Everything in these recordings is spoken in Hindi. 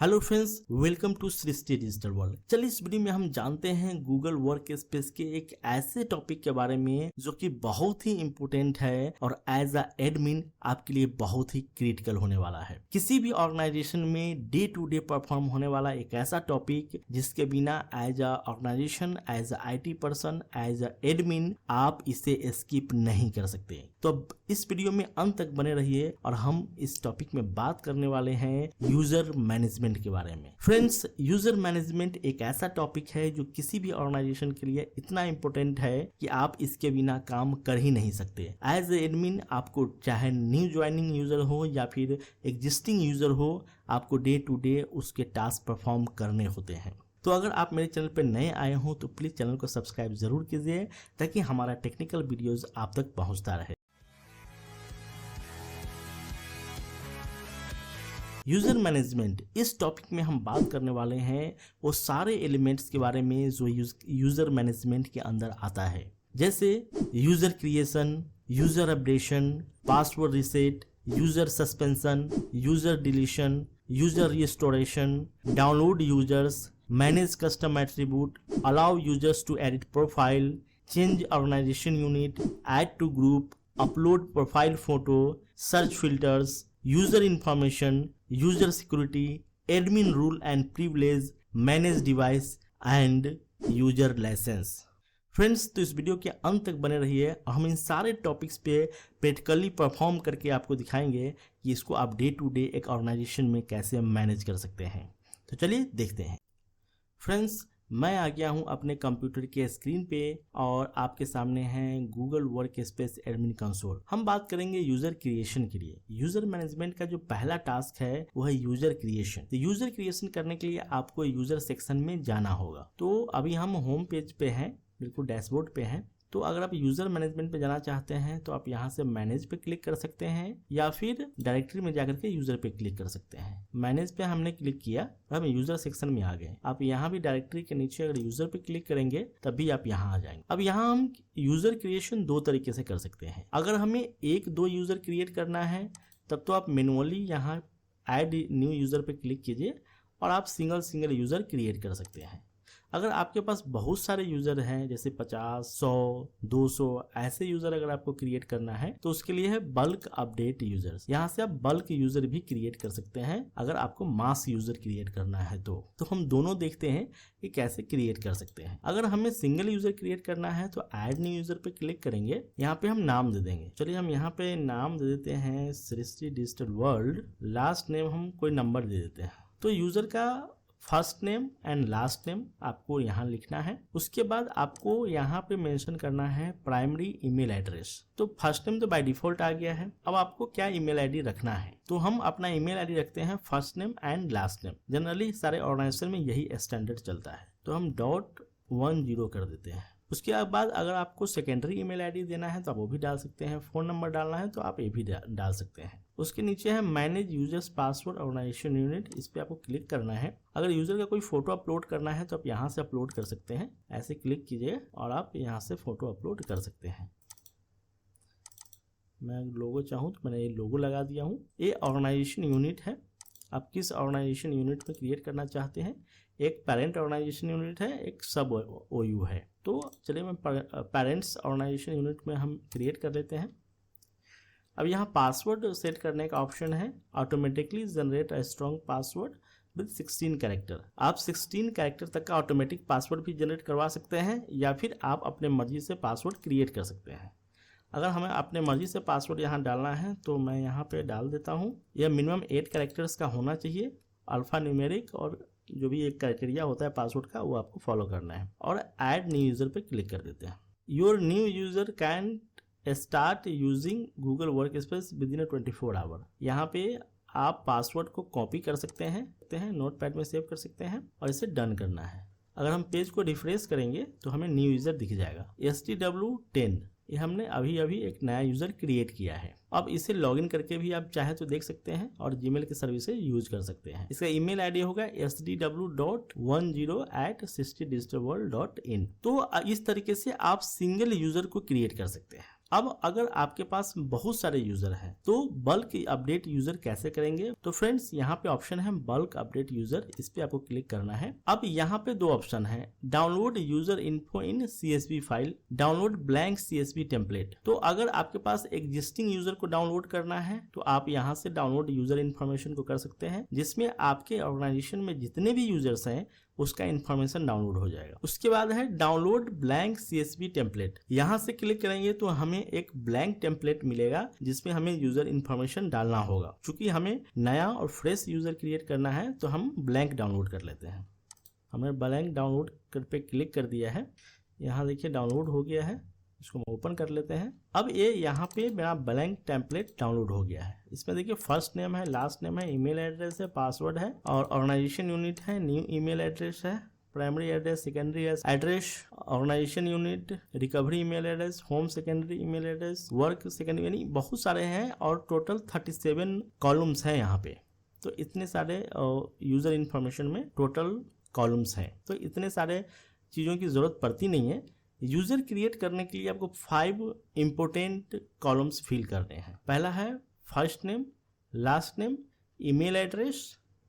Hello friends, welcome to Srishti digital world. चलिए इस वीडियो में हम जानते हैं गूगल वर्क स्पेस के एक ऐसे टॉपिक के बारे में जो कि बहुत ही इम्पोर्टेंट है और एज अ एडमिन आपके लिए बहुत ही क्रिटिकल होने वाला है। किसी भी ऑर्गेनाइजेशन में डे टू डे परफॉर्म होने वाला एक ऐसा टॉपिक जिसके बिना as a organisation, as a IT person, as a admin आप इसे स्किप नहीं कर सकते। तो अब इस वीडियो में अंत तक बने रहिए और हम इस टॉपिक में बात करने वाले हैं यूजर मैनेजमेंट के बारे में। फ्रेंड्स, यूजर मैनेजमेंट एक ऐसा टॉपिक है जो किसी भी ऑर्गेनाइजेशन के लिए इतना इंपॉर्टेंट है कि आप इसके बिना काम कर ही नहीं सकते। एज ए एडमिन आपको चाहे न्यू ज्वाइनिंग यूजर हो या फिर एग्जिस्टिंग यूजर हो, आपको डे टू डे उसके टास्क परफॉर्म करने होते हैं। तो अगर आप मेरे चैनल पर नए आए हो तो प्लीज चैनल को सब्सक्राइब जरूर कीजिए ताकि हमारा टेक्निकल वीडियोस आप तक पहुंचता रहे। यूजर मैनेजमेंट, इस टॉपिक में हम बात करने वाले हैं वो सारे एलिमेंट्स के बारे में जो यूजर मैनेजमेंट के अंदर आता है, जैसे user creation, user updation, password reset, user suspension, user deletion, user restoration, download users, manage custom attribute, allow users to edit profile, change organisation unit, add to group, upload profile photo, search filters, user information, user security, admin rule and privilege, manage device and user licence. Friends, तो इस वीडियो के अंत तक बने रहिए और हम इन सारे टॉपिक्स पे प्रैक्टिकली परफॉर्म करके आपको दिखाएंगे कि इसको आप डे टू डे एक ऑर्गेनाइजेशन में कैसे मैनेज कर सकते हैं। तो चलिए देखते हैं। फ्रेंड्स, मैं आ गया हूं अपने कंप्यूटर के स्क्रीन पे और आपके सामने है Google work space admin console. हम बात करेंगे यूजर क्रिएशन के लिए। यूजर मैनेजमेंट का जो पहला टास्क है वो है यूजर क्रिएशन। तो यूजर क्रिएशन करने के लिए आपको यूजर सेक्शन में जाना होगा। तो अभी हम होम पेज पे हैं, बिल्कुल डैशबोर्ड पे हैं। तो अगर आप यूजर मैनेजमेंट पे जाना चाहते हैं तो आप यहाँ से मैनेज पे क्लिक कर सकते हैं या फिर डायरेक्टरी में जाकर के यूजर पे क्लिक कर सकते हैं। मैनेज पे हमने क्लिक किया और हम यूजर सेक्शन में आ गए। आप यहाँ भी डायरेक्टरी के नीचे अगर यूजर पे क्लिक करेंगे तभी आप यहाँ आ जाएंगे। अब यहाँ हम यूजर क्रिएशन दो तरीके से कर सकते हैं। अगर हमें एक दो यूजर क्रिएट करना है तब तो आप मैनुअली यहाँ ऐड न्यू यूजर पे क्लिक कीजिए और आप सिंगल यूजर क्रिएट कर सकते हैं। अगर आपके पास बहुत सारे यूजर हैं, जैसे 50, 100, 200 ऐसे यूजर अगर आपको क्रिएट करना है तो उसके लिए है बल्क अपडेट यूजर्स। यहाँ से आप बल्क यूजर भी क्रिएट कर सकते हैं अगर आपको मास यूजर क्रिएट करना है तो हम दोनों देखते हैं कि कैसे क्रिएट कर सकते हैं। अगर हमें सिंगल यूजर क्रिएट करना है तो ऐड न्यू यूजर पे क्लिक करेंगे। यहाँ पे हम नाम दे देंगे। चलिए हम यहाँ पे नाम दे देते हैं सृष्टि डिजिटल वर्ल्ड। लास्ट नेम हम कोई नंबर दे देते हैं। तो यूजर का first name and last name आपको यहाँ लिखना है। उसके बाद आपको यहाँ पे मेंशन करना है प्राइमरी ईमेल एड्रेस। तो फर्स्ट नेम तो बाय डिफॉल्ट आ गया है। अब आपको क्या ईमेल आईडी रखना है, तो हम अपना ईमेल आईडी रखते हैं first name and last name. Generally सारे ऑर्गेनाइजेशन में यही स्टैंडर्ड चलता है, तो हम .10 कर देते हैं। उसके बाद अगर आपको सेकेंडरी ईमेल आईडी देना है तो आप वो भी डाल सकते हैं। फोन नंबर डालना है तो आप ये भी डाल सकते हैं। उसके नीचे है manage users password organisation unit. इस पे आपको क्लिक करना है। अगर यूजर का कोई फोटो अपलोड करना है तो आप यहाँ से अपलोड कर सकते हैं। ऐसे क्लिक कीजिए और आप यहाँ से फोटो अपलोड कर सकते हैं। मैं लोगो चाहूँ तो मैंने ये लोगो लगा दिया हूँ। ये ऑर्गेनाइजेशन यूनिट है। आप किस ऑर्गेनाइजेशन यूनिट में क्रिएट करना चाहते हैं। एक पेरेंट ऑर्गेनाइजेशन यूनिट है, एक सब OU है। तो चलिए मैं पेरेंट्स ऑर्गेनाइजेशन यूनिट में हम क्रिएट कर लेते हैं। अब यहाँ पासवर्ड सेट करने का ऑप्शन है, automatically generate a strong password with 16 character. आप 16 कैरेक्टर तक का ऑटोमेटिक पासवर्ड भी जनरेट करवा सकते हैं या फिर आप अपने मर्जी से पासवर्ड क्रिएट कर सकते हैं। अगर हमें अपने मर्जी से पासवर्ड यहाँ डालना है तो मैं यहाँ पे डाल देता हूँ। यह मिनिमम 8 कैरेक्टर्स का होना चाहिए। अल्फा न्यूमेरिक और जो भी एक क्राइटेरिया होता है पासवर्ड का वो आपको फॉलो करना है और ऐड न्यू यूजर पे क्लिक कर देते हैं। Your new user can start using Google work space within 24 hour. यहाँ पे आप पासवर्ड को कॉपी कर सकते हैं, नोटपैड में सेव कर सकते हैं और इसे डन करना है। अगर हम पेज को रिफ्रेश करेंगे तो हमें न्यू यूजर दिख जाएगा। STW10 ये हमने अभी एक नया यूजर क्रिएट किया है। अब इसे लॉगिन करके भी आप चाहे तो देख सकते हैं और जीमेल की सर्विसेज यूज कर सकते हैं। इसका ईमेल आईडी होगा sdw.10@srishtidigitalworld.in। तो इस तरीके से आप सिंगल यूजर को क्रिएट कर सकते हैं। अब अगर आपके पास बहुत सारे यूजर हैं तो बल्क अपडेट यूजर कैसे करेंगे? तो फ्रेंड्स यहाँ पे ऑप्शन है बल्क अपडेट यूजर, इस पे आपको क्लिक करना है। अब यहाँ पे दो ऑप्शन है, डाउनलोड यूजर इन्फो इन CSV file, download blank CSV template. तो अगर आपके पास एग्जिस्टिंग यूजर को डाउनलोड करना है तो आप यहाँ से डाउनलोड यूजर इन्फॉर्मेशन को कर सकते हैं, जिसमें आपके ऑर्गेनाइजेशन में जितने भी यूजर्स हैं उसका इंफॉर्मेशन डाउनलोड हो जाएगा। उसके बाद है डाउनलोड ब्लैंक CSV टेम्पलेट। यहाँ से क्लिक करेंगे तो हमें एक ब्लैंक टेम्पलेट मिलेगा जिसमें हमें यूजर इन्फॉर्मेशन डालना होगा। चूंकि हमें नया और फ्रेश यूजर क्रिएट करना है तो हम ब्लैंक डाउनलोड कर लेते हैं। हमने ब्लैंक डाउनलोड पे क्लिक कर दिया है, यहाँ देखिए डाउनलोड हो गया है, इसको हम ओपन कर लेते हैं। अब ये यहाँ पे मेरा ब्लैंक टेम्पलेट डाउनलोड हो गया है। इसमें देखिए फर्स्ट नेम है, लास्ट नेम है, ईमेल एड्रेस है, पासवर्ड है और ऑर्गेनाइजेशन यूनिट है, न्यू ईमेल एड्रेस है, primary address, secondary address, organisation unit, recovery email address, home secondary email address, work secondary, यानी बहुत सारे हैं और टोटल 37 कॉलम्स हैं यहाँ पे। तो इतने सारे यूजर इन्फॉर्मेशन में टोटल कॉलम्स हैं, तो इतने सारे चीज़ों की ज़रूरत पड़ती नहीं है। यूजर क्रिएट करने के लिए आपको 5 इंपॉर्टेंट कॉलम्स फिल करने हैं। पहला है first name, last name, email address,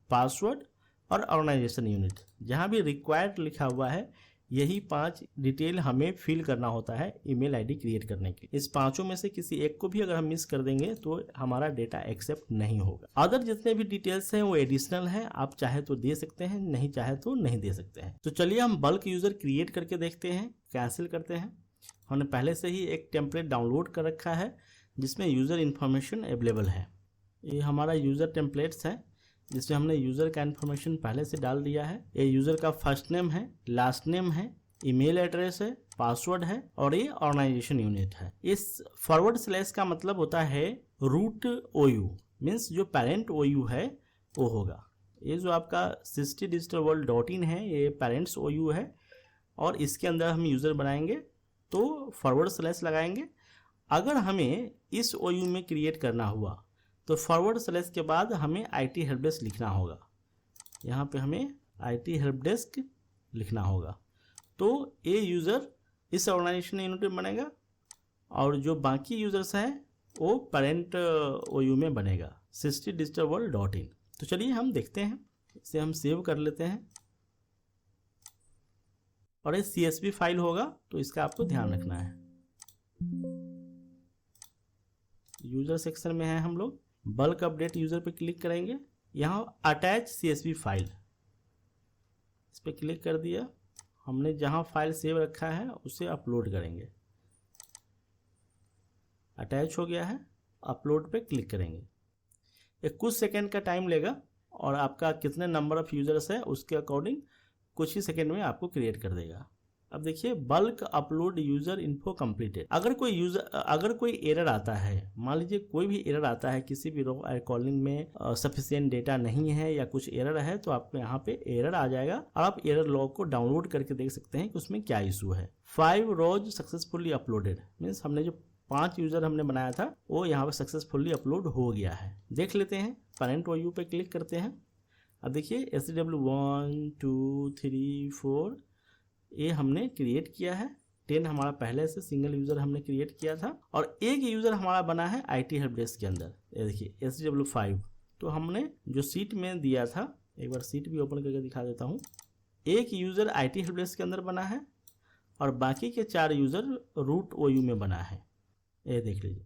password और ऑर्गेनाइजेशन यूनिट। जहां भी रिक्वायर्ड लिखा हुआ है यही 5 डिटेल हमें फिल करना होता है ईमेल आईडी क्रिएट करने के लिए। इस पांचों में से किसी एक को भी अगर हम मिस कर देंगे तो हमारा डेटा एक्सेप्ट नहीं होगा। अदर जितने भी डिटेल्स हैं वो एडिशनल हैं, आप चाहे तो दे सकते हैं, नहीं चाहे तो नहीं दे सकते हैं। तो चलिए हम बल्क यूजर क्रिएट करके देखते हैं, कैंसिल करते हैं। हमने पहले से ही एक टेम्पलेट डाउनलोड कर रखा है जिसमें यूजर इन्फॉर्मेशन अवेलेबल है। ये हमारा यूजर टेम्पलेट्स है जिसमें हमने यूज़र का इन्फॉर्मेशन पहले से डाल दिया है। ये यूज़र का फर्स्ट नेम है, लास्ट नेम है, ईमेल एड्रेस है, पासवर्ड है और ये ऑर्गेनाइजेशन यूनिट है। इस फॉरवर्ड स्लैश का मतलब होता है रूट OU, मीन्स जो पेरेंट OU है वो होगा। ये जो आपका SysTDigitalWorld.in है ये पेरेंट्स OU है और इसके अंदर हम यूज़र बनाएंगे तो फॉरवर्ड स्लैश लगाएंगे। अगर हमें इस OU में क्रिएट करना हुआ तो फॉरवर्ड स्लैश के बाद हमें IT हेल्प डेस्क लिखना होगा। यहाँ पे हमें IT हेल्प डेस्क लिखना होगा तो ये यूज़र इस ऑर्गेनाइजेशन यूनिट में बनेगा और जो बाकी यूज़र्स हैं वो पेरेंट OU में बनेगा SysTDigitalWorld.in। तो चलिए हम देखते हैं, इसे हम सेव कर लेते हैं और ये CSV फाइल होगा तो इसका आपको ध्यान रखना है। यूज़र सेक्शन में है हम लोग, बल्क अपडेट यूजर पे क्लिक करेंगे, यहाँ अटैच CSV फाइल इस पे क्लिक कर दिया। हमने जहाँ फाइल सेव रखा है उसे अपलोड करेंगे। अटैच हो गया है, अपलोड पे क्लिक करेंगे। एक कुछ सेकंड का टाइम लेगा और आपका कितने नंबर ऑफ यूजर्स है उसके अकॉर्डिंग कुछ ही सेकंड में आपको क्रिएट कर देगा। अब देखिए bulk upload user info completed. अगर कोई एरर आता है, मान लीजिए कोई भी एरर आता है, किसी भी रो कॉलिंग में सफिशिएंट डेटा नहीं है या कुछ एरर है तो आपको यहाँ पे एरर आ जाएगा और आप एरर लॉग को डाउनलोड करके देख सकते हैं कि उसमें क्या इशू है। 5 रोज सक्सेसफुली अपलोडेड, मीन्स हमने जो 5 यूजर हमने बनाया था वो यहाँ पे सक्सेसफुली अपलोड हो गया है। देख लेते हैं, पेरेंट OU पे क्लिक करते हैं। अब देखिए SW 1 2 3 4 ये हमने क्रिएट किया है। 10 हमारा पहले से सिंगल यूज़र हमने क्रिएट किया था और एक यूज़र हमारा बना है IT हेल्प डेस्क के अंदर। ये देखिए SW 5 तो हमने जो सीट में दिया था, एक बार सीट भी ओपन करके दिखा देता हूँ। एक यूज़र IT हेल्प डेस्क के अंदर बना है और बाकी के 4 यूज़र रूट OU में बना है। ये देख लीजिए।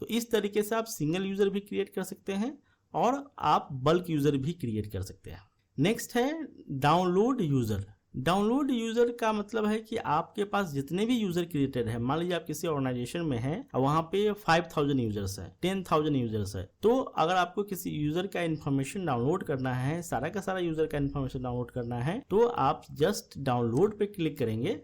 तो इस तरीके से आप सिंगल यूज़र भी क्रिएट कर सकते हैं और आप बल्क यूज़र भी क्रिएट कर सकते हैं। नेक्स्ट है डाउनलोड यूज़र। डाउनलोड यूजर का मतलब है कि आपके पास जितने भी यूजर क्रिएटेड है, मान लीजिए आप किसी ऑर्गेनाइजेशन में हैं और वहां पे 5000 यूजर्स है, 10,000 यूजर्स है, तो अगर आपको किसी यूजर का इन्फॉर्मेशन डाउनलोड करना है, सारा का सारा यूजर का इन्फॉर्मेशन डाउनलोड करना है, तो आप जस्ट डाउनलोड पे क्लिक करेंगे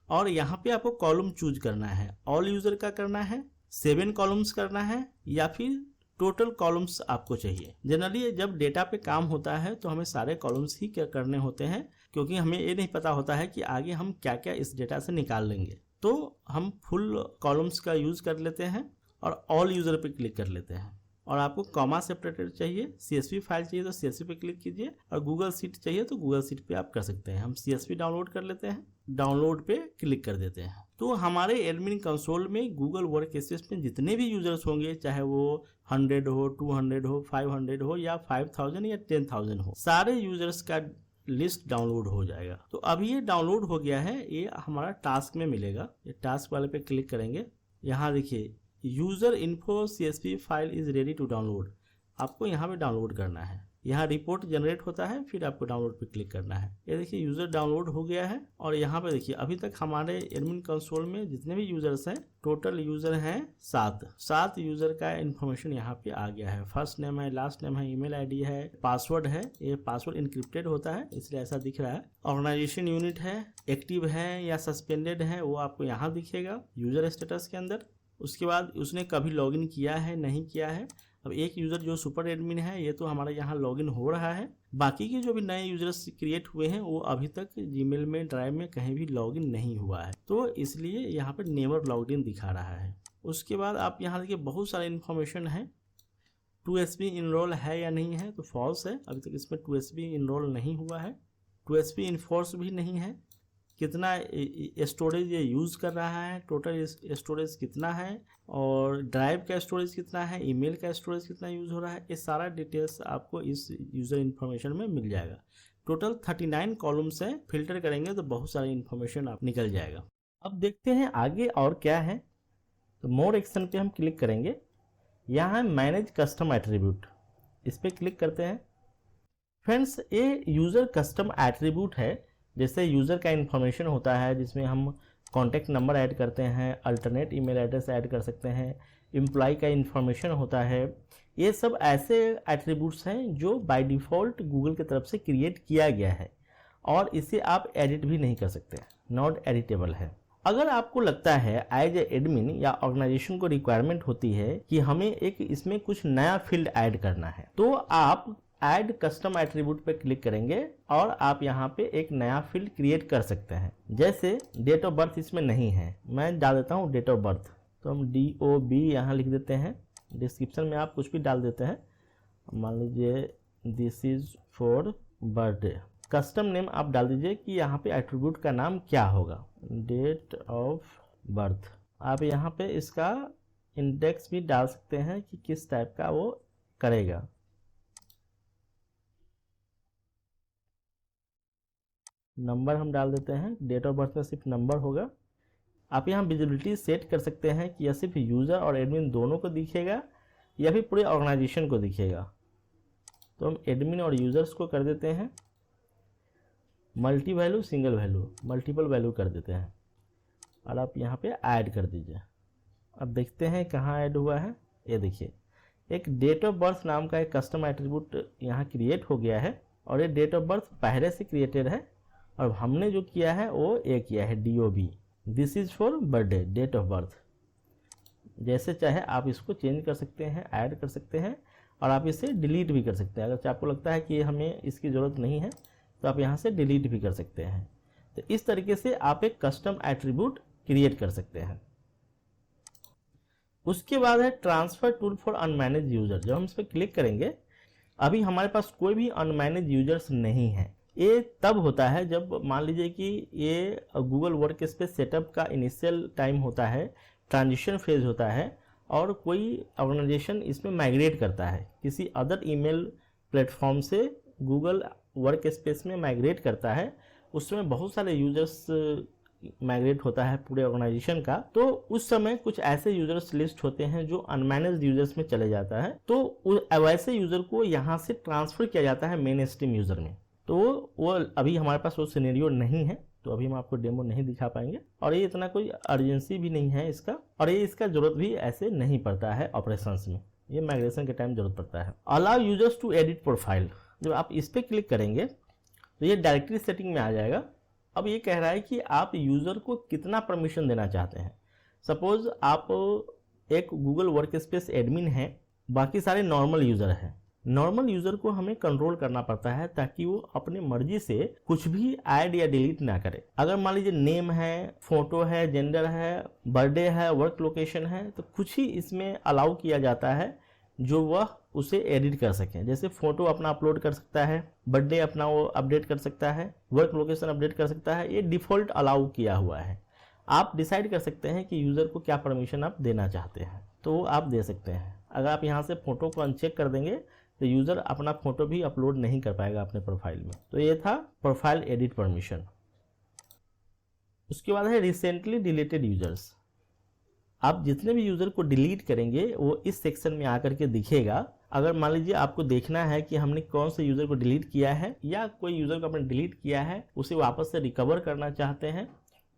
और यहाँ पे आपको कॉलम चूज करना है। ऑल यूजर का करना है, 7 कॉलम्स करना है या फिर टोटल कॉलम्स आपको चाहिए। जनरली जब डेटा पे काम होता है तो हमें सारे कॉलम्स ही क्या करने होते हैं, क्योंकि हमें ये नहीं पता होता है कि आगे हम क्या क्या इस डेटा से निकाल लेंगे। तो हम फुल कॉलम्स का यूज कर लेते हैं और ऑल यूजर पे क्लिक कर लेते हैं। और आपको कॉमा सेपरेटेड चाहिए, CSV फाइल चाहिए तो CSV पे क्लिक कीजिए, और गूगल शीट चाहिए तो गूगल शीट पे आप कर सकते हैं। हम CSV डाउनलोड कर लेते हैं, डाउनलोड पे क्लिक कर देते हैं। तो हमारे एडमिन कंसोल में गूगल वर्कस्पेस में जितने भी यूजर्स होंगे, चाहे वो 100 हो, 200 हो, 500 हो या 5000 या 10,000 हो, सारे यूजर्स का लिस्ट डाउनलोड हो जाएगा। तो अभी ये डाउनलोड हो गया है, ये हमारा टास्क में मिलेगा। ये टास्क वाले पे क्लिक करेंगे, यहाँ देखिए user info CSV file is ready to download, आपको यहाँ पे डाउनलोड करना है। यहाँ रिपोर्ट जनरेट होता है, फिर आपको डाउनलोड पे क्लिक करना है। ये देखिए यूजर डाउनलोड हो गया है, और यहाँ पे देखिए अभी तक हमारे एडमिन कंसोल में जितने भी यूजर्स हैं, टोटल यूजर हैं 7 यूजर का इन्फॉर्मेशन यहाँ पे आ गया है। फर्स्ट नेम है, लास्ट नेम है, ईमेल आईडी है, पासवर्ड है। ये पासवर्ड इनक्रिप्टेड होता है इसलिए ऐसा दिख रहा है। ऑर्गेनाइजेशन यूनिट है, एक्टिव है या सस्पेंडेड है वो आपको यहाँ दिखेगा यूजर स्टेटस के अंदर। उसके बाद उसने कभी लॉगिन किया है नहीं किया है। अब एक यूज़र जो सुपर एडमिन है ये तो हमारा यहाँ लॉगिन हो रहा है, बाकी के जो भी नए यूजर्स क्रिएट हुए हैं वो अभी तक जीमेल में, ड्राइव में कहीं भी लॉगिन नहीं हुआ है, तो इसलिए यहाँ पर नेवर लॉग्ड इन दिखा रहा है। उसके बाद आप यहाँ देखिए बहुत सारे इन्फॉर्मेशन है। 2SB इनरोल है या नहीं है तो फॉल्स है, अभी तक इसमें 2SB इनरोल नहीं हुआ है। 2SB इन्फोर्स भी नहीं है। कितना स्टोरेज ये यूज़ कर रहा है, टोटल स्टोरेज कितना है, और ड्राइव का स्टोरेज कितना है, ईमेल का स्टोरेज कितना यूज़ हो रहा है, ये सारा डिटेल्स आपको इस यूज़र इन्फॉर्मेशन में मिल जाएगा। टोटल 39 कॉलम्स हैं, फिल्टर करेंगे तो बहुत सारी इन्फॉर्मेशन आप निकल जाएगा। अब देखते हैं आगे और क्या है। तो मोर एक्शन पे हम क्लिक करेंगे, यहाँ है मैनेज कस्टम एट्रीब्यूट, इस पर क्लिक करते हैं। फ्रेंड्स ये यूज़र कस्टम एट्रीब्यूट है, जैसे यूज़र का इन्फॉर्मेशन होता है जिसमें हम कॉन्टैक्ट नंबर ऐड करते हैं, अल्टरनेट ईमेल एड्रेस ऐड कर सकते हैं, एम्प्लॉय का इन्फॉर्मेशन होता है। ये सब ऐसे एट्रीब्यूट्स हैं जो बाय डिफ़ॉल्ट गूगल की तरफ से क्रिएट किया गया है और इसे आप एडिट भी नहीं कर सकते, नॉट एडिटेबल है। अगर आपको लगता है एज ए एडमिन या ऑर्गेनाइजेशन को रिक्वायरमेंट होती है कि हमें एक इसमें कुछ नया फील्ड ऐड करना है, तो आप ऐड कस्टम एट्रीब्यूट पे क्लिक करेंगे और आप यहाँ पे एक नया फील्ड क्रिएट कर सकते हैं। जैसे डेट ऑफ बर्थ इसमें नहीं है, मैं डाल देता हूँ डेट ऑफ बर्थ, तो हम DOB यहाँ लिख देते हैं। डिस्क्रिप्शन में आप कुछ भी डाल देते हैं, मान लीजिए this is for birthday. Custom name आप डाल दीजिए कि यहाँ पे एट्रीब्यूट का नाम क्या होगा, डेट ऑफ बर्थ। आप यहाँ पे इसका इंडेक्स भी डाल सकते हैं कि किस टाइप का वो करेगा। नंबर हम डाल देते हैं, डेट ऑफ बर्थ में सिर्फ नंबर होगा। आप यहाँ विजिबिलिटी सेट कर सकते हैं कि यह सिर्फ यूज़र और एडमिन दोनों को दिखेगा या फिर पूरे ऑर्गेनाइजेशन को दिखेगा। तो हम एडमिन और यूज़र्स को कर देते हैं multi value, single value, multiple value कर देते हैं और आप यहाँ पे ऐड कर दीजिए। अब देखते हैं कहाँ ऐड हुआ है। ये देखिए एक डेट ऑफ बर्थ नाम का एक कस्टम एट्रीब्यूट यहाँ क्रिएट हो गया है और ये डेट ऑफ बर्थ पहले से क्रिएटेड है और हमने जो किया है वो ये किया है DOB, this is for birthday, date of birth. जैसे चाहे आप इसको चेंज कर सकते हैं, ऐड कर सकते हैं और आप इसे डिलीट भी कर सकते हैं। अगर आपको लगता है कि हमें इसकी ज़रूरत नहीं है तो आप यहाँ से डिलीट भी कर सकते हैं। तो इस तरीके से आप एक कस्टम एट्रीब्यूट क्रिएट कर सकते हैं। उसके बाद है transfer tool for unmanaged user. जब हम इस पर क्लिक करेंगे, अभी हमारे पास कोई भी अनमैनेज यूजर्स नहीं है। ये तब होता है जब मान लीजिए कि ये गूगल वर्कस्पेस सेटअप का इनिशियल टाइम होता है, ट्रांजिशन फेज होता है और कोई ऑर्गेनाइजेशन इसमें माइग्रेट करता है, किसी अदर ईमेल प्लेटफॉर्म से गूगल वर्कस्पेस में माइग्रेट करता है। उसमें बहुत सारे यूजर्स माइग्रेट होता है पूरे ऑर्गेनाइजेशन का, तो उस समय कुछ ऐसे यूजर्स लिस्ट होते हैं जो अनमैनेज्ड यूजर्स में चले जाता है, तो वैसे यूजर को यहाँ से ट्रांसफर किया जाता है मेन स्ट्रीम यूजर में। तो वो अभी हमारे पास वो सिनेरियो नहीं है, तो अभी हम आपको डेमो नहीं दिखा पाएंगे और ये इतना कोई अर्जेंसी भी नहीं है इसका, और ये इसका जरूरत भी ऐसे नहीं पड़ता है ऑपरेशंस में, ये माइग्रेशन के टाइम जरूरत पड़ता है। Allow users to edit profile, जब आप इस पर क्लिक करेंगे तो ये डायरेक्टरी सेटिंग में आ जाएगा। अब ये कह रहा है कि आप यूज़र को कितना परमिशन देना चाहते हैं। सपोज आप एक गूगल वर्कस्पेस एडमिन है, बाकी सारे नॉर्मल यूज़र हैं। नॉर्मल यूज़र को हमें कंट्रोल करना पड़ता है ताकि वो अपने मर्जी से कुछ भी ऐड या डिलीट ना करे। अगर मान लीजिए नेम है, फोटो है, जेंडर है, बर्थडे है, वर्क लोकेशन है, तो कुछ ही इसमें अलाउ किया जाता है, जो वह उसे एडिट कर सकें। जैसे फ़ोटो अपना अपलोड कर सकता है, बर्थडे अपना वो अपडेट कर सकता है, वर्क लोकेशन अपडेट कर सकता है। ये डिफ़ॉल्ट अलाउ किया हुआ है। आप डिसाइड कर सकते हैं कि यूज़र को क्या परमिशन आप देना चाहते हैं, तो वो आप दे सकते हैं। अगर आप यहाँ से फ़ोटो को अनचेक कर देंगे तो यूज़र अपना फ़ोटो भी अपलोड नहीं कर पाएगा अपने प्रोफाइल में। तो ये था प्रोफाइल एडिट परमिशन। उसके बाद है रिसेंटली डिलीटेड यूज़र्स। आप जितने भी यूज़र को डिलीट करेंगे वो इस सेक्शन में आकर के दिखेगा। अगर मान लीजिए आपको देखना है कि हमने कौन से यूज़र को डिलीट किया है या कोई यूज़र को आपने डिलीट किया है उसे वापस से रिकवर करना चाहते हैं,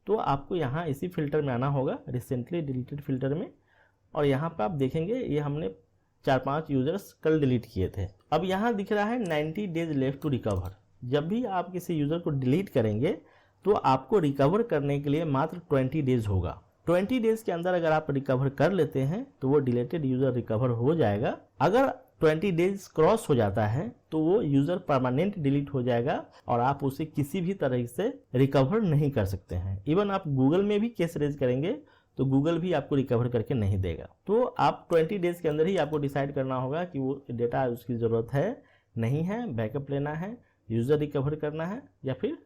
तो आपको यहाँ इसी फिल्टर में आना होगा, रिसेंटली डिलीटेड फिल्टर में। और यहाँ पर आप देखेंगे ये हमने 4-5 यूज़र्स कल डिलीट किए थे। अब यहाँ दिख रहा है 90 डेज लेफ्ट टू रिकवर। जब भी आप किसी यूज़र को डिलीट करेंगे तो आपको रिकवर करने के लिए मात्र 20 डेज होगा। 20 डेज के अंदर अगर आप रिकवर कर लेते हैं तो वो डिलीटेड यूज़र रिकवर हो जाएगा। अगर 20 डेज क्रॉस हो जाता है तो वो यूज़र परमानेंट डिलीट हो जाएगा और आप उसे किसी भी तरह से रिकवर नहीं कर सकते हैं। इवन आप गूगल में भी केस रेज करेंगे तो गूगल भी आपको रिकवर करके नहीं देगा। तो आप 20 डेज के अंदर ही आपको डिसाइड करना होगा कि वो डेटा उसकी ज़रूरत है, नहीं है, बैकअप लेना है, यूज़र रिकवर करना है या फिर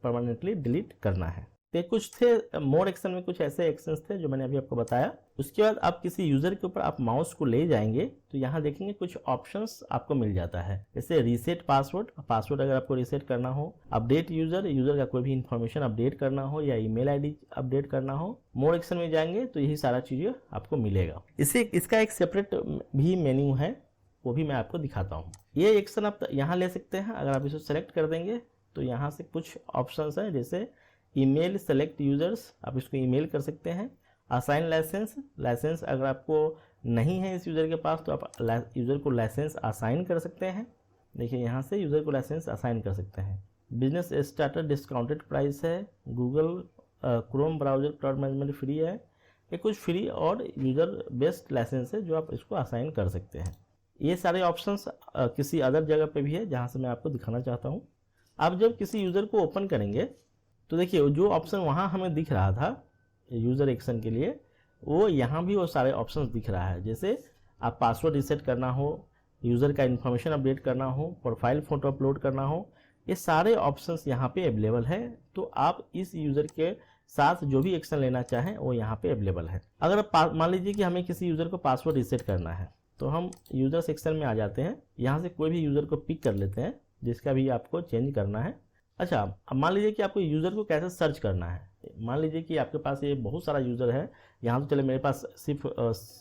परमानेंटली डिलीट करना है। तो कुछ थे मोर एक्शन में, कुछ ऐसे एक्शंस थे जो मैंने अभी आपको बताया। उसके बाद आप किसी यूज़र के ऊपर आप माउस को ले जाएंगे तो यहाँ देखेंगे कुछ ऑप्शंस आपको मिल जाता है। जैसे रीसेट पासवर्ड, पासवर्ड अगर आपको रीसेट करना हो, अपडेट यूज़र, यूज़र का कोई भी इन्फॉर्मेशन अपडेट करना हो या ईमेल आईडी अपडेट करना हो। मोर एक्शन में जाएंगे तो यही सारा चीज़ें आपको मिलेगा। इसका एक सेपरेट भी मेन्यू है, वो भी मैं आपको दिखाता हूँ। ये एक्शन आप यहाँ ले सकते हैं। अगर आप इसे सेलेक्ट कर देंगे तो यहाँ से कुछ ऑप्शंस हैं, जैसे ईमेल सेलेक्ट यूज़र्स, आप इसको ईमेल कर सकते हैं। असाइन लाइसेंस अगर आपको नहीं है इस यूज़र के पास तो आप यूज़र को लाइसेंस असाइन कर सकते हैं। देखिए यहाँ से यूज़र को लाइसेंस असाइन कर सकते हैं। बिजनेस स्टार्टर डिस्काउंटेड प्राइस है। Google Chrome browser cloud management free है। ये कुछ फ्री और यूज़र बेस्ड लाइसेंस है जो आप इसको असाइन कर सकते हैं। ये सारे ऑप्शंस किसी अदर जगह पे भी है जहाँ से मैं आपको दिखाना चाहता हूँ। आप जब किसी यूज़र को ओपन करेंगे तो देखिए जो ऑप्शन वहाँ हमें दिख रहा था यूज़र एक्शन के लिए, वो यहाँ भी वो सारे ऑप्शंस दिख रहा है। जैसे आप पासवर्ड रीसेट करना हो, यूज़र का इन्फॉर्मेशन अपडेट करना हो, प्रोफाइल फ़ोटो अपलोड करना हो, ये सारे ऑप्शंस यहाँ पे अवेलेबल है। तो आप इस यूज़र के साथ जो भी एक्शन लेना चाहें वो यहाँ पे अवेलेबल है। अगर मान लीजिए कि हमें किसी यूज़र को पासवर्ड रीसेट करना है तो हम यूज़र सेक्शन में आ जाते हैं। यहाँ से कोई भी यूज़र को पिक कर लेते हैं जिसका भी आपको चेंज करना है। अच्छा, अब मान लीजिए कि आपको यूज़र को कैसे सर्च करना है। मान लीजिए कि आपके पास ये बहुत सारा यूज़र है। यहाँ तो चले मेरे पास सिर्फ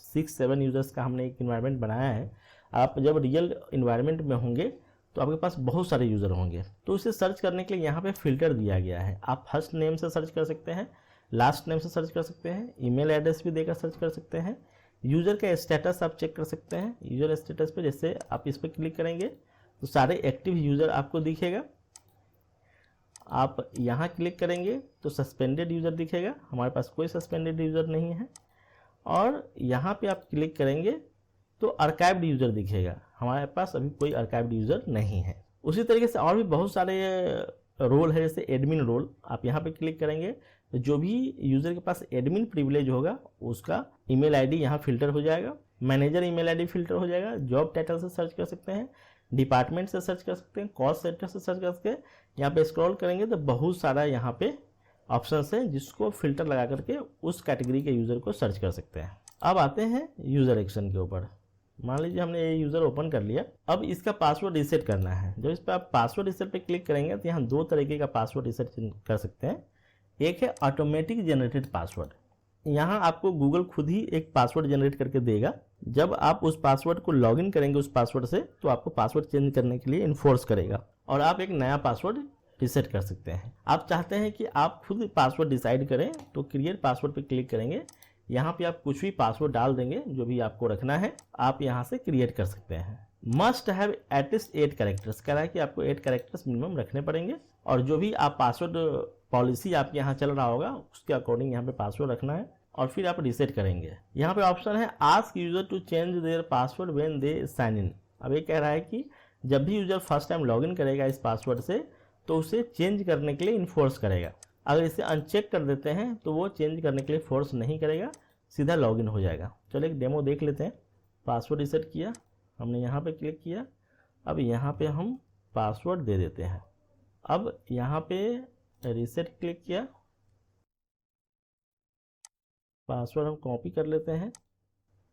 6-7 यूज़र्स का हमने एक इन्वायरमेंट बनाया है। आप जब रियल इन्वायरमेंट में होंगे तो आपके पास बहुत सारे यूज़र होंगे। तो उसे सर्च करने के लिए यहाँ पे फ़िल्टर दिया गया है। आप फर्स्ट नेम से सर्च कर सकते हैं, लास्ट नेम से सर्च कर सकते हैं, ईमेल एड्रेस भी देकर सर्च कर सकते हैं। यूज़र का स्टेटस आप चेक कर सकते हैं। यूज़र स्टेटस पे जैसे आप इस पर क्लिक करेंगे तो सारे एक्टिव यूज़र आपको दिखेगा। आप यहाँ क्लिक करेंगे तो सस्पेंडेड यूज़र दिखेगा, हमारे पास कोई सस्पेंडेड यूज़र नहीं है। और यहाँ पे आप क्लिक करेंगे तो आर्काइव्ड यूज़र दिखेगा, हमारे पास अभी कोई आर्काइव्ड यूज़र नहीं है। उसी तरीके से और भी बहुत सारे रोल है, जैसे एडमिन रोल। आप यहाँ पे क्लिक करेंगे तो जो भी यूज़र के पास एडमिन प्रिविलेज होगा उसका ईमेल आईडी यहाँ फिल्टर हो जाएगा, मैनेजर ईमेल आईडी फिल्टर हो जाएगा। जॉब टाइटल से सर्च कर सकते हैं, डिपार्टमेंट से सर्च कर सकते हैं, कॉस्ट सेंटर से सर्च कर सकते हैं। यहाँ पे स्क्रॉल करेंगे तो बहुत सारा यहाँ पे ऑप्शंस है जिसको फिल्टर लगा करके उस कैटेगरी के यूज़र को सर्च कर सकते हैं। अब आते हैं यूज़र एक्शन के ऊपर। मान लीजिए हमने ये यूज़र ओपन कर लिया। अब इसका पासवर्ड रीसेट करना है। जब इस पर आप पासवर्ड रीसेट पे क्लिक करेंगे तो यहाँ 2 तरीके का पासवर्ड रीसेट कर सकते हैं। एक है ऑटोमेटिक जनरेटेड पासवर्ड। यहाँ आपको गूगल खुद ही एक पासवर्ड जनरेट करके देगा। जब आप उस पासवर्ड को लॉगिन करेंगे उस पासवर्ड से तो आपको पासवर्ड चेंज करने के लिए इन्फोर्स करेगा और आप एक नया पासवर्ड रीसेट कर सकते हैं। आप चाहते हैं कि आप खुद पासवर्ड डिसाइड करें तो क्रिएट पासवर्ड पे क्लिक करेंगे। यहाँ पे आप कुछ भी पासवर्ड डाल देंगे जो भी आपको रखना है, आप यहाँ से क्रिएट कर सकते हैं। मस्ट हैव एटलीस्ट 8 कैरेक्टर्स, कह रहा है कि आपको 8 कैरेक्टर्स मिनिमम रखने पड़ेंगे और जो भी आप पासवर्ड पॉलिसी आपके यहाँ चल रहा होगा उसके अकॉर्डिंग यहाँ पे पासवर्ड रखना है और फिर आप रीसेट करेंगे। यहाँ पे ऑप्शन है ask user to change their password when they sign in. अब ये कह रहा है कि जब भी यूजर फर्स्ट टाइम लॉगिन करेगा इस पासवर्ड से तो उसे चेंज करने के लिए इन्फोर्स करेगा। अगर इसे अनचेक कर देते हैं तो वो चेंज करने के लिए फोर्स नहीं करेगा, सीधा लॉगिन हो जाएगा। चलो एक डेमो देख लेते हैं। पासवर्ड रीसेट किया, हमने यहाँ पे क्लिक किया। अब यहाँ पे हम पासवर्ड दे देते हैं। अब यहाँ पे रीसेट क्लिक किया, पासवर्ड हम कॉपी कर लेते हैं।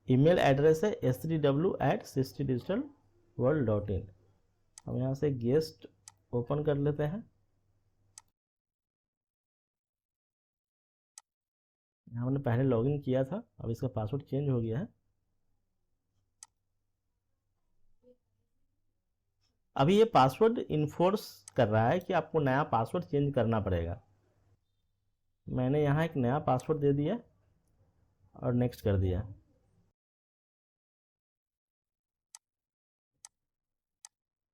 ईमेल एड्रेस है sdw@60digitalworld.in। हम यहाँ से गेस्ट ओपन कर लेते हैं। यहाँ हमने पहले लॉगिन किया था, अब इसका पासवर्ड चेंज हो गया है। अभी ये पासवर्ड इन्फोर्स कर रहा है कि आपको नया पासवर्ड चेंज करना पड़ेगा। मैंने यहाँ एक नया पासवर्ड दे दिया और नेक्स्ट कर दिया।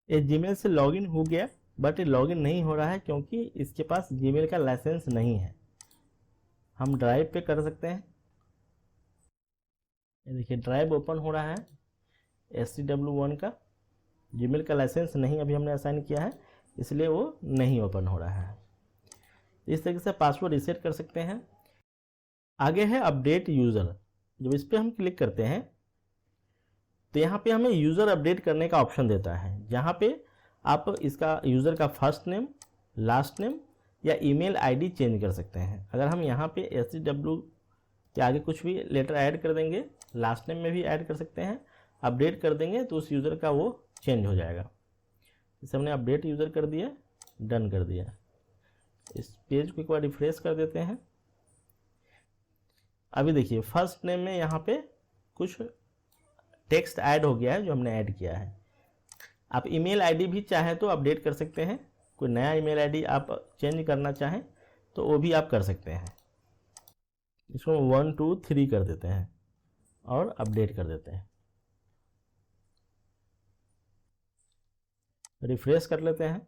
ये जीमेल से लॉगिन हो गया, बट ये लॉगिन नहीं हो रहा है क्योंकि इसके पास जीमेल का लाइसेंस नहीं है। हम ड्राइव पे कर सकते हैं। ये देखिए ड्राइव ओपन हो रहा है। SDW1 का जीमेल का लाइसेंस नहीं अभी हमने असाइन किया है, इसलिए वो नहीं ओपन हो रहा है। इस तरीके से पासवर्ड रीसेट कर सकते हैं। आगे है अपडेट यूज़र। जब इस पर हम क्लिक करते हैं तो यहाँ पे हमें यूज़र अपडेट करने का ऑप्शन देता है, जहाँ पे आप इसका यूज़र का फर्स्ट नेम, लास्ट नेम या ईमेल आईडी चेंज कर सकते हैं। अगर हम यहाँ पे SDW के आगे कुछ भी लेटर ऐड कर देंगे, लास्ट नेम में भी ऐड कर सकते हैं, अपडेट कर देंगे तो उस यूज़र का वो चेंज हो जाएगा। इसे हमने अपडेट यूज़र कर दिया, डन कर दिया। इस पेज को एक बार रिफ्रेश कर देते हैं। अभी देखिए फर्स्ट नेम में यहाँ पे कुछ टेक्स्ट ऐड हो गया है जो हमने ऐड किया है। आप ईमेल आईडी भी चाहे तो अपडेट कर सकते हैं। कोई नया ईमेल आईडी आप चेंज करना चाहें तो वो भी आप कर सकते हैं। इसको 1 2 3 कर देते हैं और अपडेट कर देते हैं। रिफ्रेश कर लेते हैं।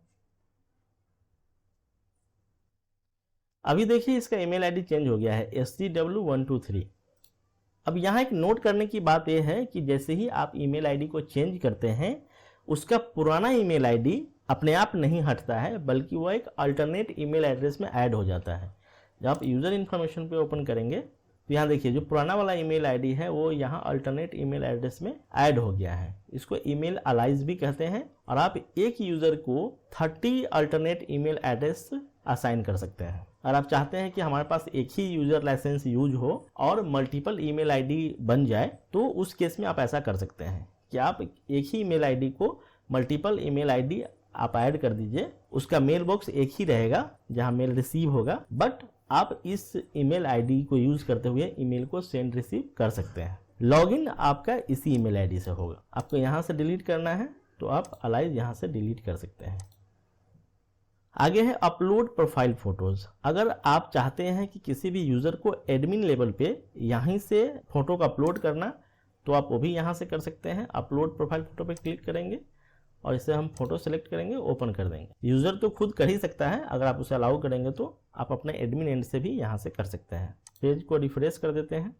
अभी देखिए इसका ईमेल आईडी चेंज हो गया है, SDW123। अब यहाँ एक नोट करने की बात यह है कि जैसे ही आप ईमेल आईडी को चेंज करते हैं, उसका पुराना ईमेल आईडी अपने आप नहीं हटता है, बल्कि वो एक अल्टरनेट ईमेल एड्रेस में ऐड हो जाता है। जब आप यूज़र इन्फॉर्मेशन पे ओपन करेंगे तो यहाँ देखिए जो पुराना वाला ईमेल आईडी है वो यहाँ अल्टरनेट ईमेल एड्रेस में ऐड हो गया है। इसको ईमेल अलाइज भी कहते हैं। और आप एक यूज़र को 30 अल्टरनेट ईमेल एड्रेस असाइन कर सकते हैं। और आप चाहते हैं कि हमारे पास एक ही यूज़र लाइसेंस यूज हो और मल्टीपल ईमेल आईडी बन जाए, तो उस केस में आप ऐसा कर सकते हैं कि आप एक ही ईमेल आईडी को मल्टीपल ईमेल आईडी आप ऐड कर दीजिए। उसका मेल बॉक्स एक ही रहेगा जहां मेल रिसीव होगा, बट आप इस ईमेल आईडी को यूज करते हुए ईमेल को सेंड रिसीव कर सकते हैं। लॉगिन आपका इसी ईमेल आईडी से होगा। आपको यहाँ से डिलीट करना है तो आप अलाइज यहाँ से डिलीट कर सकते हैं। आगे है अपलोड प्रोफाइल फोटोज। अगर आप चाहते हैं कि किसी भी यूज़र को एडमिन लेवल पे यहीं से फोटो को अपलोड करना, तो आप वो भी यहाँ से कर सकते हैं। अपलोड प्रोफाइल फोटो पे क्लिक करेंगे और इसे हम फोटो सेलेक्ट करेंगे, ओपन कर देंगे। यूज़र तो खुद कर ही सकता है, अगर आप उसे अलाउ करेंगे तो आप अपने एडमिन एंड से भी यहाँ से कर सकते हैं। पेज को रिफ्रेश कर देते हैं।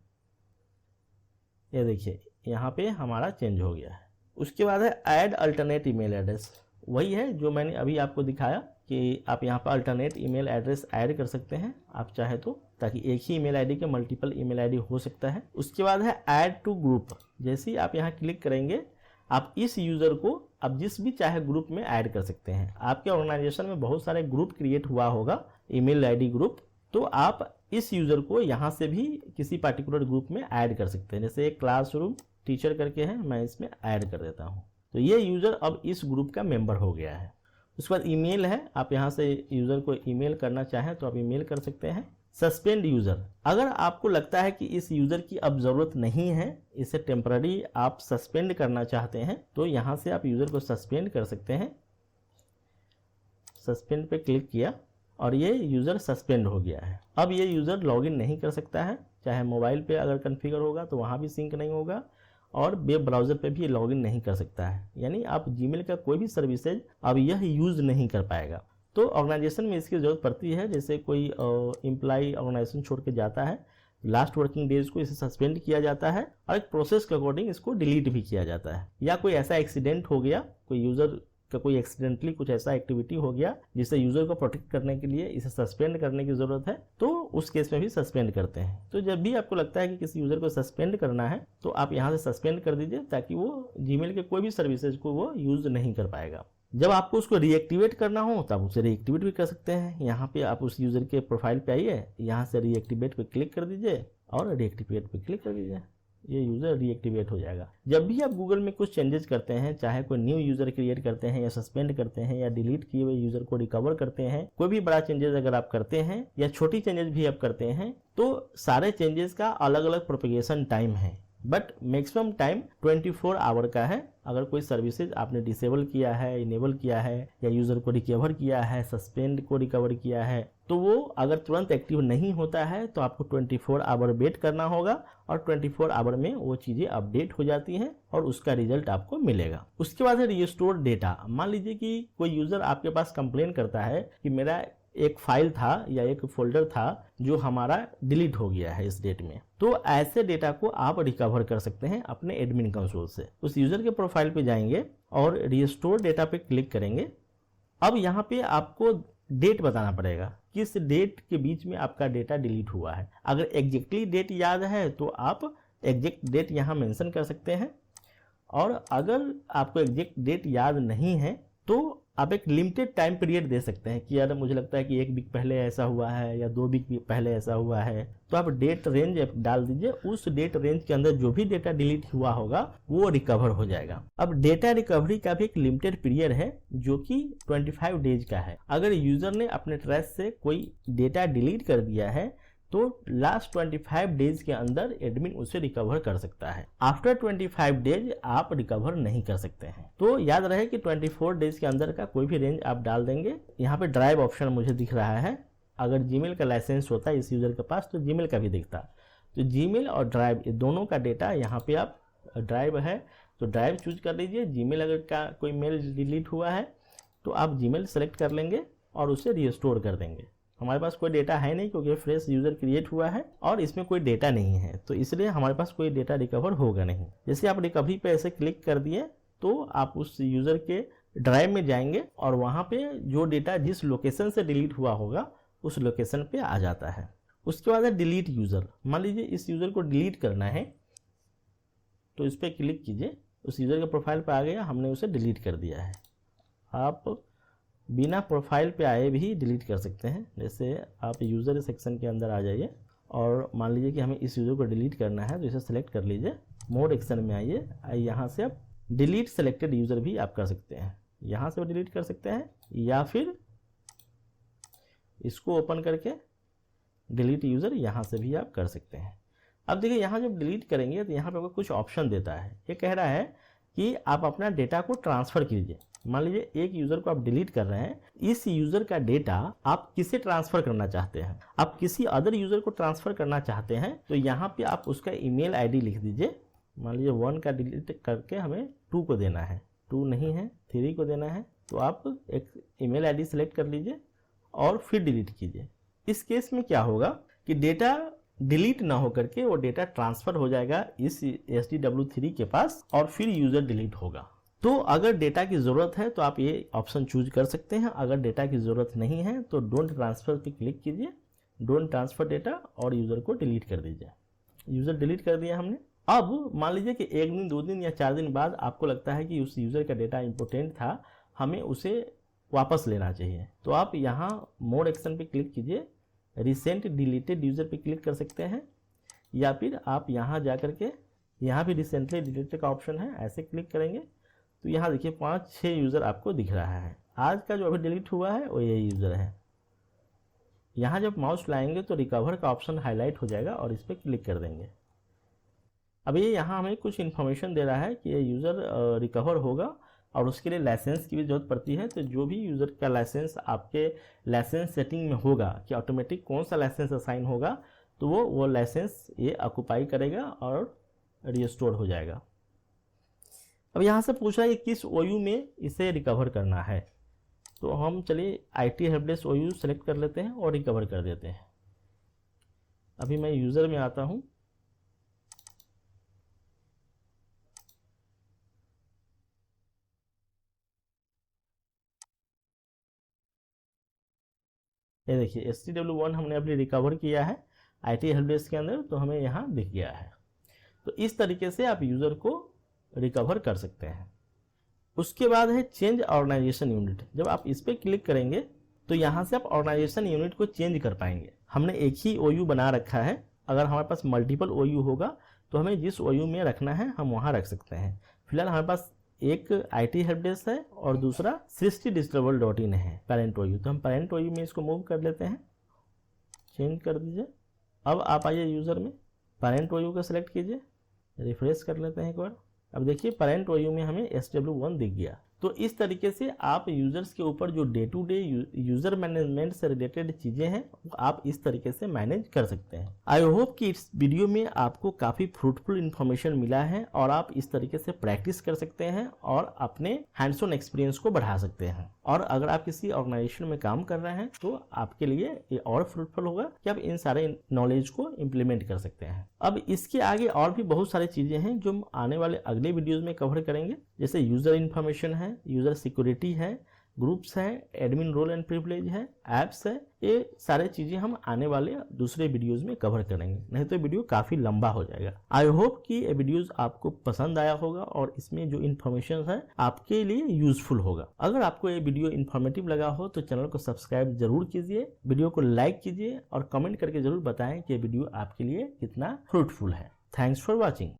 ये देखिए यहाँ पे हमारा चेंज हो गया है। उसके बाद है ऐड अल्टरनेट ईमेल एड्रेस। वही है जो मैंने अभी आपको दिखाया कि आप यहाँ पर अल्टरनेट ईमेल एड्रेस ऐड कर सकते हैं आप चाहे तो, ताकि एक ही ईमेल आईडी के मल्टीपल ईमेल आईडी हो सकता है। उसके बाद है ऐड टू ग्रुप। जैसे ही आप यहाँ क्लिक करेंगे, आप इस यूज़र को आप जिस भी चाहे ग्रुप में ऐड कर सकते हैं। आपके ऑर्गेनाइजेशन में बहुत सारे ग्रुप क्रिएट हुआ होगा, ईमेल आईडी ग्रुप, तो आप इस यूज़र को यहाँ से भी किसी पर्टिकुलर ग्रुप में ऐड कर सकते हैं। जैसे एक क्लासरूम टीचर करके है, मैं इसमें ऐड कर देता हूँ, तो ये यूज़र अब इस ग्रुप का मेंबर हो गया है। उसके बाद ईमेल है, आप यहाँ से यूज़र को ईमेल करना चाहें तो आप ईमेल कर सकते हैं। सस्पेंड यूज़र, अगर आपको लगता है कि इस यूज़र की अब ज़रूरत नहीं है, इसे टेम्पररी आप सस्पेंड करना चाहते हैं, तो यहाँ से आप यूज़र को सस्पेंड कर सकते हैं। सस्पेंड पे क्लिक किया और ये यूज़र सस्पेंड हो गया है। अब ये यूज़र लॉगिन नहीं कर सकता है, चाहे मोबाइल पे अगर कॉन्फ़िगर होगा तो वहाँ भी सिंक नहीं होगा, और वेब ब्राउज़र पे भी लॉगिन नहीं कर सकता है। यानी आप जीमेल का कोई भी सर्विसेज अब यह यूज़ नहीं कर पाएगा। तो ऑर्गेनाइजेशन में इसकी ज़रूरत पड़ती है। जैसे कोई एम्प्लॉय ऑर्गेनाइजेशन छोड़ के जाता है, लास्ट वर्किंग डेज को इसे सस्पेंड किया जाता है और एक प्रोसेस के अकॉर्डिंग इसको डिलीट भी किया जाता है। या कोई ऐसा एक्सीडेंट हो गया, कोई यूज़र का कोई एक्सीडेंटली कुछ ऐसा एक्टिविटी हो गया जिससे यूजर को प्रोटेक्ट करने के लिए इसे सस्पेंड करने की जरूरत है, तो उस केस में भी सस्पेंड करते हैं। तो जब भी आपको लगता है कि किसी यूजर को सस्पेंड करना है तो आप यहाँ से सस्पेंड कर दीजिए, ताकि वो जीमेल के कोई भी सर्विसेज को वो यूज नहीं कर पाएगा। जब आपको उसको रीएक्टिवेट करना हो तब उसे रीएक्टिवेट भी कर सकते हैं। यहाँ पे आप उस यूजर के प्रोफाइल पे आइए, यहाँ से रीएक्टिवेट पे क्लिक कर दीजिए और रीएक्टिवेट पे क्लिक कर दीजिए, ये यूज़र रीएक्टिवेट हो जाएगा। जब भी आप गूगल में कुछ चेंजेस करते हैं, चाहे कोई न्यू यूज़र क्रिएट करते हैं या सस्पेंड करते हैं या डिलीट किए हुए यूज़र को रिकवर करते हैं, कोई भी बड़ा चेंजेस अगर आप करते हैं या छोटी चेंजेस भी आप करते हैं, तो सारे चेंजेस का अलग अलग प्रोपेगेशन टाइम है, बट मैक्सिमम टाइम 24 आवर का है। अगर कोई सर्विसेज आपने डिसेबल किया है, इनेबल किया है या यूज़र को रिकवर किया है, सस्पेंड को रिकवर किया है, तो वो अगर तुरंत एक्टिव नहीं होता है तो आपको 24 आवर वेट करना होगा और 24 आवर में वो चीज़ें अपडेट हो जाती हैं और उसका रिजल्ट आपको मिलेगा। उसके बाद है रिस्टोर डेटा। मान लीजिए कि कोई यूज़र आपके पास कंप्लेन करता है कि मेरा एक फाइल था या एक फोल्डर था जो हमारा डिलीट हो गया है इस डेट में, तो ऐसे डेटा को आप रिकवर कर सकते हैं अपने एडमिन कंसोल से। उस यूज़र के प्रोफाइल पे जाएंगे और रिस्टोर डेटा पे क्लिक करेंगे। अब यहाँ पे आपको डेट बताना पड़ेगा, किस डेट के बीच में आपका डेटा डिलीट हुआ है। अगर एग्जैक्टली डेट याद है तो आप एग्जैक्ट डेट यहाँ मेंशन कर सकते हैं, और अगर आपको एग्जैक्ट डेट याद नहीं है तो आप एक लिमिटेड टाइम पीरियड दे सकते हैं कि यार मुझे लगता है कि 1 वीक पहले ऐसा हुआ है या 2 वीक पहले ऐसा हुआ है, तो आप डेट रेंज डाल दीजिए। उस डेट रेंज के अंदर जो भी डेटा डिलीट हुआ होगा वो रिकवर हो जाएगा। अब डेटा रिकवरी का भी एक लिमिटेड पीरियड है जो कि 25 डेज का है। अगर यूजर ने अपने ट्रैश से कोई डेटा डिलीट कर दिया है तो लास्ट 25 डेज के अंदर एडमिन उसे रिकवर कर सकता है। आफ्टर 25 डेज आप रिकवर नहीं कर सकते हैं। तो याद रहे कि 24 डेज के अंदर का कोई भी रेंज आप डाल देंगे। यहाँ पे ड्राइव ऑप्शन मुझे दिख रहा है, अगर जीमेल का लाइसेंस होता है इस यूजर के पास तो जीमेल का भी दिखता। तो जीमेल और ड्राइव ये दोनों का डेटा यहाँ पे आप, ड्राइव है तो ड्राइव चूज कर लीजिए। जीमेल अगर का कोई मेल डिलीट हुआ है तो आप जीमेल सेलेक्ट कर लेंगे और उसे रिस्टोर कर देंगे। हमारे पास कोई डेटा है नहीं क्योंकि फ्रेश यूज़र क्रिएट हुआ है और इसमें कोई डेटा नहीं है, तो इसलिए हमारे पास कोई डेटा रिकवर होगा नहीं। जैसे आप रिकवरी पे ऐसे क्लिक कर दिए तो आप उस यूज़र के ड्राइव में जाएंगे और वहाँ पे जो डेटा जिस लोकेशन से डिलीट हुआ होगा उस लोकेशन पे आ जाता है। उसके बाद है डिलीट यूज़र। मान लीजिए इस यूज़र को डिलीट करना है तो इस पर क्लिक कीजिए, उस यूज़र के प्रोफाइल पर आ गया, हमने उसे डिलीट कर दिया है। आप बिना प्रोफाइल पे आए भी डिलीट कर सकते हैं। जैसे आप यूज़र सेक्शन के अंदर आ जाइए और मान लीजिए कि हमें इस यूज़र को डिलीट करना है तो इसे सेलेक्ट कर लीजिए, मोड एक्शन में आइए, यहाँ से आप डिलीट सेलेक्टेड यूज़र भी आप कर सकते हैं, यहाँ से डिलीट कर सकते हैं या फिर इसको ओपन करके डिलीट यूज़र यहाँ से भी आप कर सकते हैं। अब देखिए यहाँ जब डिलीट करेंगे तो यहाँ पे कुछ ऑप्शन देता है। ये कह रहा है कि आप अपना डेटा को ट्रांसफ़र कीजिए। मान लीजिए एक यूज़र को आप डिलीट कर रहे हैं, इस यूज़र का डेटा आप किसे ट्रांसफ़र करना चाहते हैं, आप किसी अदर यूज़र को ट्रांसफ़र करना चाहते हैं तो यहाँ पे आप उसका ईमेल आईडी लिख दीजिए। मान लीजिए 1 का डिलीट करके हमें 2 को देना है, 2 नहीं है 3 को देना है, तो आप एक ईमेल आईडी सेलेक्ट कर लीजिए और फिर डिलीट कीजिए। इस केस में क्या होगा कि डेटा डिलीट ना हो करके वो डेटा ट्रांसफ़र हो जाएगा इस SDW3 के पास और फिर यूज़र डिलीट होगा। तो अगर डेटा की ज़रूरत है तो आप ये ऑप्शन चूज कर सकते हैं, अगर डेटा की ज़रूरत नहीं है तो डोंट ट्रांसफ़र पे क्लिक कीजिए, डोंट ट्रांसफ़र डेटा, और यूज़र को डिलीट कर दीजिए। यूज़र डिलीट कर दिया हमने। अब मान लीजिए कि 1 दिन 2 दिन या 4 दिन बाद आपको लगता है कि उस यूज़र का डेटा इंपॉर्टेंट था, हमें उसे वापस लेना चाहिए, तो आप यहाँ मोड एक्शन पे क्लिक कीजिए, रिसेंट डिलीटेड यूज़र पे क्लिक कर सकते हैं, या फिर आप यहाँ जा करके यहाँ भी रिसेंटली डिलीटेड का ऑप्शन है, ऐसे क्लिक करेंगे तो यहाँ देखिए 5-6 यूज़र आपको दिख रहा है। आज का जो अभी डिलीट हुआ है वो ये यूज़र है। यहाँ जब माउस लाएंगे तो रिकवर का ऑप्शन हाईलाइट हो जाएगा और इस पर क्लिक कर देंगे। अब ये यहाँ हमें कुछ इन्फॉर्मेशन दे रहा है कि ये यूज़र रिकवर होगा और उसके लिए लाइसेंस की भी ज़रूरत पड़ती है। तो जो भी यूज़र का लाइसेंस आपके लाइसेंस सेटिंग में होगा कि ऑटोमेटिक कौन सा लाइसेंस असाइन होगा, तो वो लाइसेंस ये ऑक्यूपाई करेगा और रिस्टोर हो जाएगा। अब यहाँ से पूछ रहा है कि किस OU में इसे रिकवर करना है, तो हम चलिए IT help desk OU select कर लेते हैं और रिकवर कर देते हैं। अभी मैं यूज़र में आता हूँ, ये देखिए HTTW1 हमने अभी रिकवर किया है IT हेल्प डेस्क के अंदर, तो हमें यहाँ दिख गया है। तो इस तरीके से आप यूज़र को रिकवर कर सकते हैं। उसके बाद है चेंज ऑर्गेनाइजेशन यूनिट। जब आप इस पर क्लिक करेंगे तो यहाँ से आप ऑर्गेनाइजेशन यूनिट को चेंज कर पाएंगे। हमने एक ही OU बना रखा है, अगर हमारे पास मल्टीपल OU होगा तो हमें जिस OU में रखना है हम वहाँ रख सकते हैं। फिलहाल हमारे पास एक IT हेल्प डेस्क है और दूसरा srishtidigitalworld.in है पेरेंट OU। तो हम पेरेंट OU में इसको मूव कर लेते हैं, चेंज कर दीजिए। अब आप आइए यूज़र में, पेरेंट OU को सिलेक्ट कीजिए, रिफ्रेश कर लेते हैं एक बार। अब देखिए पेरेंट OU में हमें SW1 दिख गया। तो इस तरीके से आप यूजर्स के ऊपर जो day to day user management से रिलेटेड चीज़ें हैं आप इस तरीके से मैनेज कर सकते हैं। आई होप कि इस वीडियो में आपको काफ़ी फ्रूटफुल इन्फॉर्मेशन मिला है और आप इस तरीके से प्रैक्टिस कर सकते हैं और अपने हैंड्स ऑन एक्सपीरियंस को बढ़ा सकते हैं। और अगर आप किसी ऑर्गेनाइजेशन में काम कर रहे हैं तो आपके लिए ये और फ्रूटफुल होगा कि आप इन सारे नॉलेज को इम्प्लीमेंट कर सकते हैं। अब इसके आगे और भी बहुत सारी चीज़ें हैं जो हम आने वाले अगले वीडियोज़ में कवर करेंगे, जैसे यूज़र इन्फॉर्मेशन है, यूज़र सिक्योरिटी है, ग्रुप्स है, एडमिन रोल एंड प्रिविलेज है, ऐप्स है। ये सारे चीज़ें हम आने वाले दूसरे वीडियोज़ में कवर करेंगे, नहीं तो वीडियो काफ़ी लंबा हो जाएगा। आई होप कि ये वीडियोज़ आपको पसंद आया होगा और इसमें जो इन्फॉर्मेशन है आपके लिए यूजफुल होगा। अगर आपको ये वीडियो इन्फॉर्मेटिव लगा हो तो चैनल को सब्सक्राइब जरूर कीजिए, वीडियो को लाइक कीजिए और कमेंट करके जरूर बताएं कि ये वीडियो आपके लिए कितना फ्रूटफुल है। Thanks for watching.